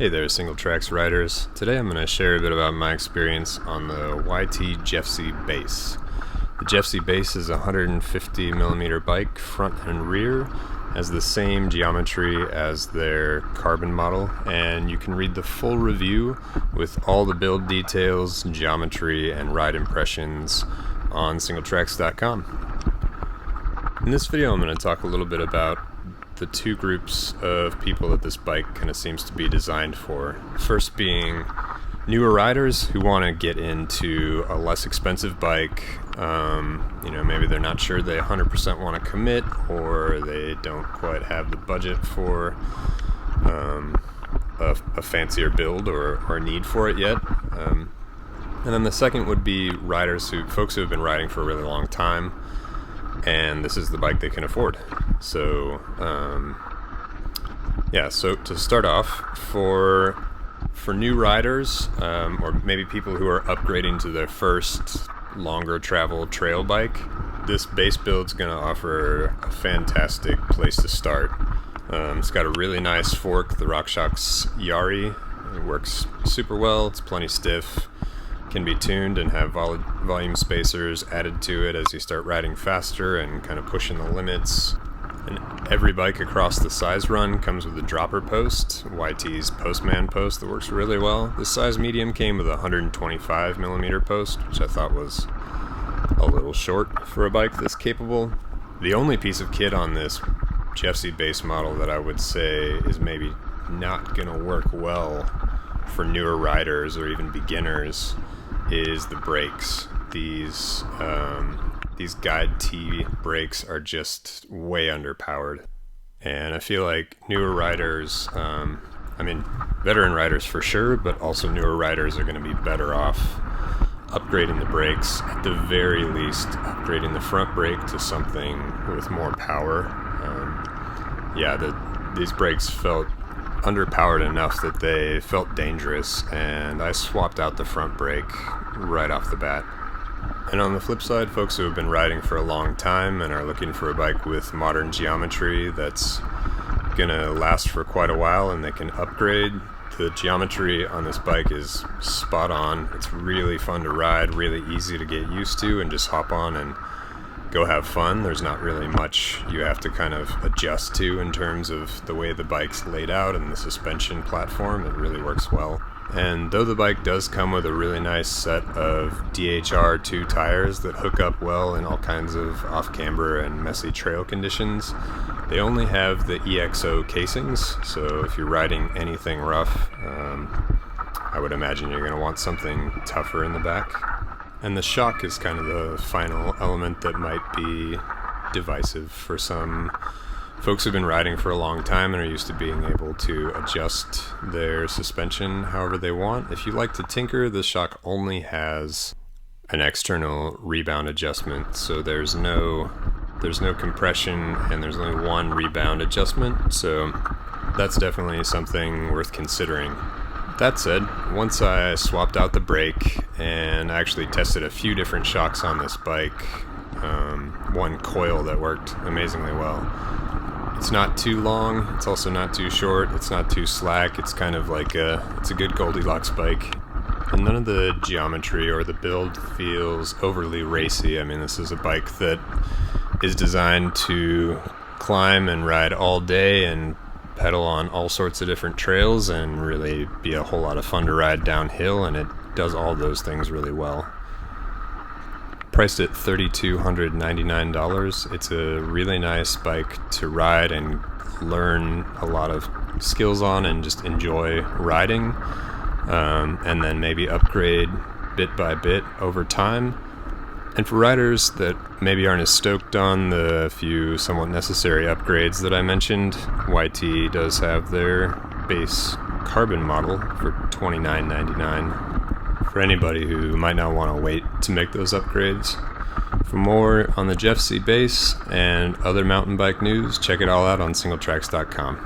Hey there, Singletracks riders. Today I'm going to share a bit about my experience on the YT Jeffsy Base. The Jeffsy Base is a 150mm bike, front and rear, has the same geometry as their carbon model, and you can read the full review with all the build details, geometry, and ride impressions on Singletracks.com. In this video I'm going to talk a little bit about the two groups of people that this bike kind of seems to be designed for. First being newer riders who want to get into a less expensive bike. Maybe they're not sure they 100% want to commit, or they don't quite have the budget for a fancier build or need for it yet. And then the second would be folks who have been riding for a really long time, and this is the bike they can afford. So to start off, for new riders, or maybe people who are upgrading to their first longer travel trail bike, this base build's going to offer a fantastic place to start. It's got a really nice fork, the RockShox Yari. It works super well, it's plenty stiff, can be tuned and have volume spacers added to it as you start riding faster and kind of pushing the limits. And every bike across the size run comes with a dropper post, YT's Postman post, that works really well. This size medium came with a 125mm post, which I thought was a little short for a bike this capable. The only piece of kit on this Jeffsy Base model that I would say is maybe not going to work well for newer riders or even beginners is the brakes. These Guide T brakes are just way underpowered, and I feel like newer riders, veteran riders for sure, but also newer riders are going to be better off upgrading the brakes, at the very least upgrading the front brake to something with more power. These brakes felt underpowered enough that they felt dangerous, and I swapped out the front brake right off the bat. And on the flip side, folks who have been riding for a long time and are looking for a bike with modern geometry that's gonna last for quite a while and they can upgrade, the geometry on this bike is spot on. It's really fun to ride, really easy to get used to and just hop on and go have fun. There's not really much you have to kind of adjust to in terms of the way the bike's laid out and the suspension platform. It really works well. And though the bike does come with a really nice set of DHR2 tires that hook up well in all kinds of off-camber and messy trail conditions, they only have the EXO casings, so if you're riding anything rough, I would imagine you're going to want something tougher in the back. And the shock is kind of the final element that might be divisive for some folks who've been riding for a long time and are used to being able to adjust their suspension however they want. If you like to tinker, the shock only has an external rebound adjustment, so there's no compression and there's only one rebound adjustment, so that's definitely something worth considering. That said, once I swapped out the brake and actually tested a few different shocks on this bike, one coil that worked amazingly well. It's not too long, it's also not too short, it's not too slack, it's kind of like it's a good Goldilocks bike. And none of the geometry or the build feels overly racy. I mean, this is a bike that is designed to climb and ride all day and pedal on all sorts of different trails and really be a whole lot of fun to ride downhill, and it does all those things really well. Priced at $3,299, it's a really nice bike to ride and learn a lot of skills on and just enjoy riding, and then maybe upgrade bit by bit over time. And for riders that maybe aren't as stoked on the few somewhat necessary upgrades that I mentioned, YT does have their base carbon model for $29.99. for anybody who might not want to wait to make those upgrades. For more on the Jeffsy Base and other mountain bike news, check it all out on Singletracks.com.